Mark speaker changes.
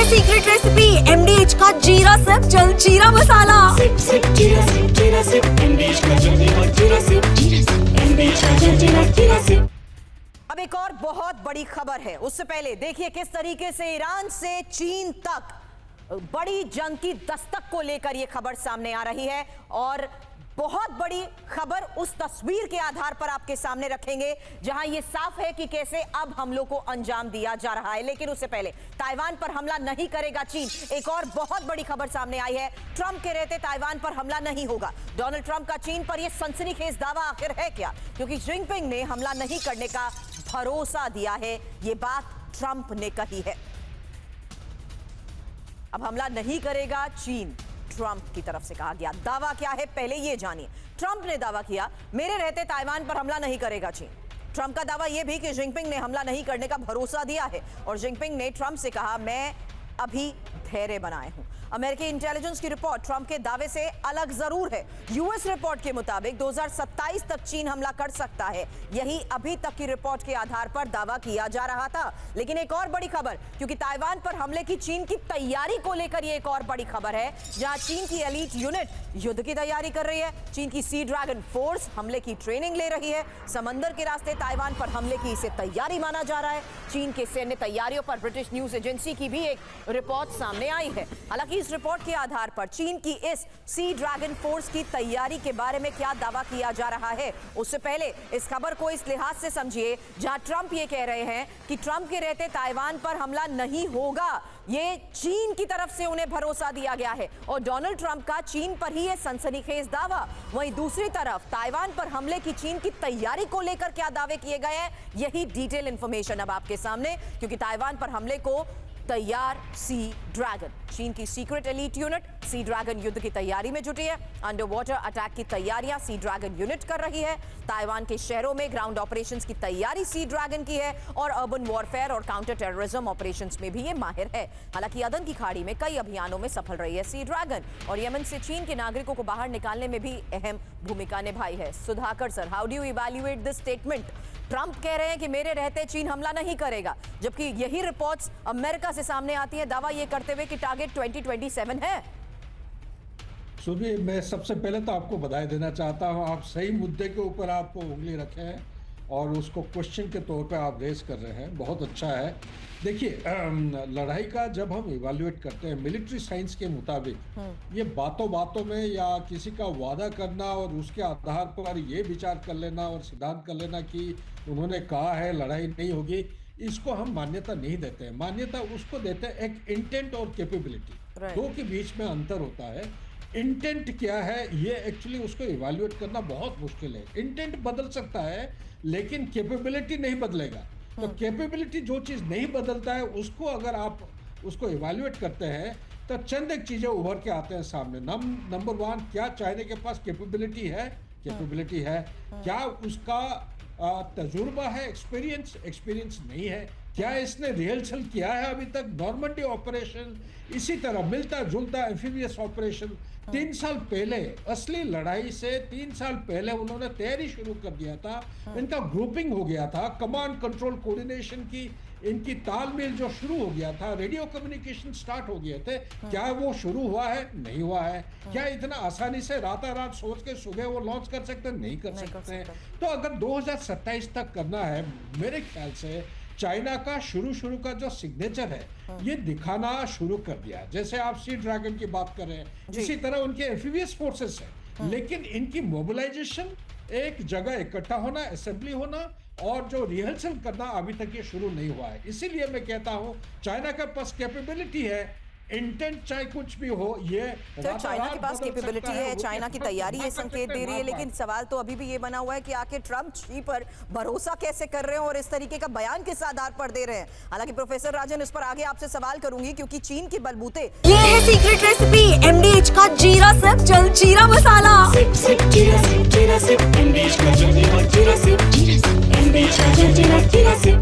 Speaker 1: Secret recipe MDH का जीरा SIP जल जीरा मसाला।
Speaker 2: सिप सिप जीरा सिप MDH का जल जीरा सिप MDH का जल जीरा सिप।
Speaker 3: अब एक और बहुत बड़ी खबर है, उससे पहले देखिए किस तरीके से ईरान से चीन तक बड़ी जंग की दस्तक को लेकर यह खबर सामने आ रही है। और बहुत बड़ी खबर उस तस्वीर के आधार पर आपके सामने रखेंगे जहां यह साफ है कि कैसे अब हमलों को अंजाम दिया जा रहा है। लेकिन उससे पहले ताइवान पर हमला नहीं करेगा चीन, एक और बहुत बड़ी खबर सामने आई है। ट्रंप के रहते ताइवान पर हमला नहीं होगा। डोनाल्ड ट्रंप का चीन पर यह सनसनीखेज दावा आखिर है क्या? क्योंकि जिनपिंग ने हमला नहीं करने का भरोसा दिया है, यह बात ट्रंप ने कही है। अब हमला नहीं करेगा चीन, ट्रंप की तरफ से कहा गया। दावा क्या है पहले ये जानिए। ट्रंप ने दावा किया मेरे रहते ताइवान पर हमला नहीं करेगा चीन। ट्रंप का दावा यह भी कि जिनपिंग ने हमला नहीं करने का भरोसा दिया है और जिनपिंग ने ट्रंप से कहा मैं अभी धैर्य बनाए हूं। अमेरिकी इंटेलिजेंस की रिपोर्ट ट्रंप के दावे से अलग जरूर है। यूएस रिपोर्ट के मुताबिक 2027 तक चीन हमला कर सकता है, यही अभी तक की रिपोर्ट के आधार पर दावा किया जा रहा था। लेकिन एक और बड़ी खबर, क्योंकि ताइवान पर हमले की चीन की तैयारी को लेकर यह एक और बड़ी खबर है, जहां चीन की एलीट यूनिट युद्ध की तैयारी कर रही है। चीन की सी ड्रैगन फोर्स हमले की ट्रेनिंग ले रही है। समंदर के रास्ते ताइवान पर हमले की इसे तैयारी माना जा रहा है। चीन के सैन्य तैयारियों पर ब्रिटिश न्यूज एजेंसी की भी एक रिपोर्ट सामने आई है। हालांकि इस रिपोर्ट के आधार पर चीन की इस सी ड्रैगन फोर्स की तैयारी के बारे में क्या दावा किया जा रहा है, उससे पहले इस खबर को इस लिहाज से समझिए जहां ट्रंप ये कह रहे हैं कि ट्रंप के रहते ताइवान पर हमला नहीं होगा। ये चीन की तरफ से उन्हें भरोसा दिया गया है और डोनाल्ड ट्रंप का चीन पर ही है सनसनीखेज दावा। वहीं दूसरी तरफ ताइवान पर हमले की चीन की तैयारी को लेकर क्या दावे किए गए हैं, यही डिटेल इंफॉर्मेशन अब आपके सामने। क्योंकि ताइवान पर हमले को तैयार सी ड्रैगन, चीन की secret elite unit sea dragon युद्ध की तैयारी में जुटी है। अंडर वाटर अटैक की तैयारियां सी ड्रैगन यूनिट कर रही है। ताइवान के शहरों में ग्राउंड ऑपरेशंस की तैयारी सी ड्रैगन की है और अर्बन वॉरफेयर और काउंटर टेररिज्म ऑपरेशंस में भी ये माहिर है। हालांकि अदन की खाड़ी में कई अभियानों में सफल रही है सी ड्रैगन और यमन से चीन के नागरिकों को बाहर निकालने में भी अहम भूमिका निभाई है। Sudhakar sir, how do you evaluate this statement? Trump कह रहे हैं कि मेरे रहते चीन हमला नहीं करेगा, जबकि यही रिपोर्ट्स अमेरिका से सामने आती है दावा ये करते हुए कि टारगेट 2027 है।
Speaker 4: सुबह मैं सबसे पहले तो आपको बधाई देना चाहता हूं, आप सही मुद्दे के ऊपर आप उंगली रखे हैं और उसको क्वेश्चन के तौर पे आप रेस कर रहे हैं, बहुत अच्छा है। देखिए लड़ाई का जब हम इवैल्यूएट करते हैं मिलिट्री साइंस के मुताबिक, ये बातों बातों में या किसी का वादा करना और उसके आधार पर ये विचार कर लेना और सिद्धांत कर लेना कि उन्होंने कहा है लड़ाई नहीं होगी, इसको हम मान्यता नहीं देते हैं। मान्यता उसको देते हैं एक इंटेंट और कैपेबिलिटी, दो के बीच में अंतर होता है। इंटेंट क्या है ये एक्चुअली उसको इवैल्यूएट करना बहुत मुश्किल है। इंटेंट बदल सकता है लेकिन कैपेबिलिटी नहीं बदलेगा। तो कैपेबिलिटी जो चीज़ नहीं बदलता है उसको अगर आप उसको इवैल्यूएट करते हैं तो चंद एक चीज़ें उभर के आते हैं सामने। नंबर वन, क्या चाइना के पास कैपेबिलिटी है? कैपेबिलिटी है। क्या उसका तजुर्बा है, एक्सपीरियंस नहीं है? क्या इसने रिहर्सल किया है अभी तक? नॉर्मंडी ऑपरेशन, इसी तरह मिलता जुलता एम्फीबियस ऑपरेशन 3 साल पहले, असली लड़ाई से 3 साल पहले उन्होंने तैयारी शुरू कर दिया था। इनका ग्रुपिंग हो गया था, कमांड कंट्रोल कोऑर्डिनेशन की इनकी तालमेल जो शुरू हो गया था, रेडियो कम्युनिकेशन स्टार्ट हो गए थे। क्या वो शुरू हुआ है? नहीं हुआ है। क्या इतना आसानी से रात सोच के सुबह वो लॉन्च कर सकते हैं? नहीं कर सकते। तो अगर 2027 तक करना है, मेरे ख्याल से चाइना का शुरू का जो सिग्नेचर है ये दिखाना शुरू कर दिया। जैसे आप सी ड्रैगन की बात कर रहे हैं, इसी तरह उनके एम्फीबियस फोर्सेस है, लेकिन इनकी मोबिलाइजेशन, एक जगह इकट्ठा होना, असेंबली होना और जो रिहर्सल करना अभी तक ये शुरू नहीं हुआ है। इसीलिए मैं कहता हूं चाइना के पास कैपेबिलिटी है, इंटेंट चाहे कुछ भी हो, ये
Speaker 3: तो चाइना के पास कैपेबिलिटी है, चाइना की तैयारी ये संकेत दे रही है। लेकिन सवाल तो अभी भी ये बना हुआ है कि आखिर ट्रंप जी पर भरोसा कैसे कर रहे हैं और इस तरीके का बयान किस आधार पर दे रहे हैं। हालांकि प्रोफेसर राजन, इस पर आगे आपसे सवाल करूंगी क्योंकि चीन के बलबूते
Speaker 1: ये है सीक्रेट रेसिपी MDH का जीरा सिप जल जीरा मसाला।
Speaker 2: सिप सिप जीरा सिप MDH का जल जीरा सिप MDH का जल जीरा सिप।